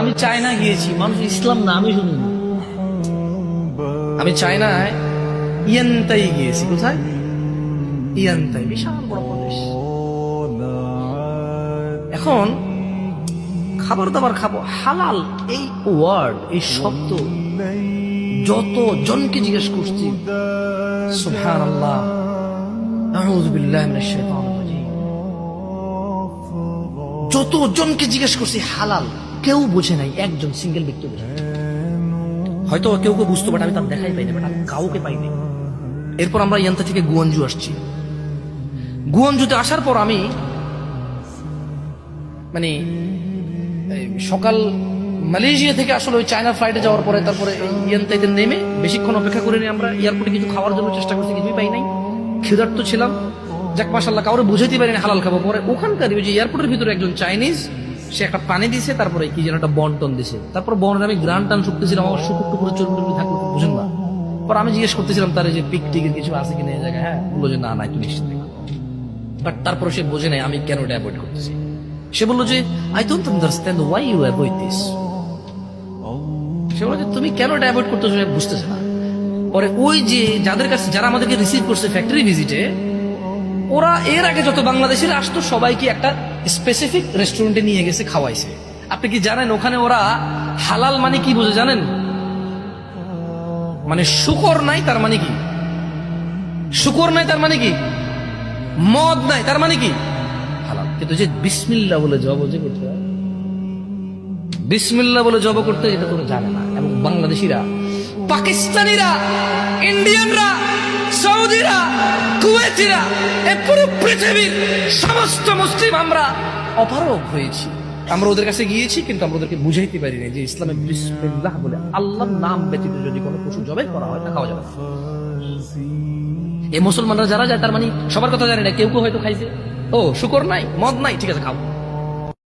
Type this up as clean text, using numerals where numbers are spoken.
আমি চায়না গিয়েছি, মানুষ ইসলাম নামই শুনিনি। আমি চায়নায় ইয়ান্তাই গিয়েছি। কোথায়? ইয়ান্তাই, বিশাল বড় প্রদেশ। এখন খাবার দাবার খাবো, হালাল এই ওয়ার্ড, এই শব্দ যত জনকে জিজ্ঞেস করছি, সুবহানাল্লাহ, আউযু বিল্লাহি মিনাশ শাইতানির রাজিম, যত জনকে জিজ্ঞেস করছি হালাল, কেউ বোঝে নাই, একজন সিঙ্গেল ব্যক্তি বোঝে নাই। হয়তো কেউ কেউ বুঝতো, বাট আমি তার দেখাই পাই না, বাট আমি কাউকে পাই নাই। এরপর আমরা ইয়ান্তা থেকে গুয়াঞ্জু আসছি। গুয়াঞ্জুতে আসার পর আমি মানে সকাল মালয়েশিয়া থেকে আসলে ওই চায়না ফ্লাইটে যাওয়ার পরে তারপরে ইয়ান্তাইতে নেমে বেশিক্ষণ অপেক্ষা করিনি আমরা। এয়ারপোর্টে কিছু খাওয়ার জন্য চেষ্টা করছি, কিছুই পাই নাই, ক্ষুধার্ত ছিলাম। যাক মাশাআল্লাহ, কাউরে বুঝাইতে পারিনি হালাল খাবো। পরে ওখানকার ওই যে এয়ারপোর্টের ভিতরে একজন চাইনিজ, সে একটা পানি দিছে, তারপরে কি যেন একটা বন্টন দিছে। তারপর বনের আমি গ্রান টান শুকতেছিলাম, আমার শুকুর টুকুরে চর্বি থাকলো, বুঝেন না। পর আমি জিজ্ঞেস করতেছিলাম তার যে পিক টিকের কিছু আছে কিনা এই জায়গায়। হ্যাঁ, বললো যে না না, একটু নিশ্চিত। বাট তারপরে সে বোঝে নাই আমি কেন এটা অ্যাভয়েড করতেছি। সে বললো যে I don't understand why you avoid this. সে বললো যে তুমি কেন এটা অ্যাভয়েড করতেছো, বুঝতেছে না। পরে ওই যে যাদের কাছে, যারা আমাদেরকে রিসিভ করছে ফ্যাক্টরি ভিজিটে, ওরা এর আগে যত বাংলাদেশের আসতো সবাইকে একটা স্পেসিফিক রেস্টুরেন্টে নিয়ে গেছে, খাওয়াইছে। আপনি কি জানেন ওখানে ওরা হালাল মানে কি বুঝে জানেন? মানে শুকর নাই তার মানে কি? শুকর নাই তার মানে কি? মদ নাই তার মানে কি? হালাল। কিন্তু যে বিসমিল্লাহ বলে জব যে করতে হয়, বিসমিল্লাহ বলে জব করতে, এটা তোরা জানে না। এবং বাংলাদেশিরা, পাকিস্তানিরা, ইন্ডিয়ানরা, সৌদিরা, কুয়েতিরা, এই পুরো পৃথিবীর সমস্ত মুসলিম আমরা অপারগ হয়েছি। আমরা ওদের কাছে গিয়েছি, কিন্তু আমরা ওদেরকে বুঝাইতে পারিনি যে ইসলামে বিসমিল্লাহ বলে আল্লাহর নাম ব্যতীত যদি কোনো পশু জবাই করা হয় তা খাওয়া যাবে না। এই মুসলমানরা যারা যায়, তার মানে সবার কথা জানে না, কেউ কেউ হয়তো খাইছে, ও শুকর নাই, মদ নাই, ঠিক আছে খাও।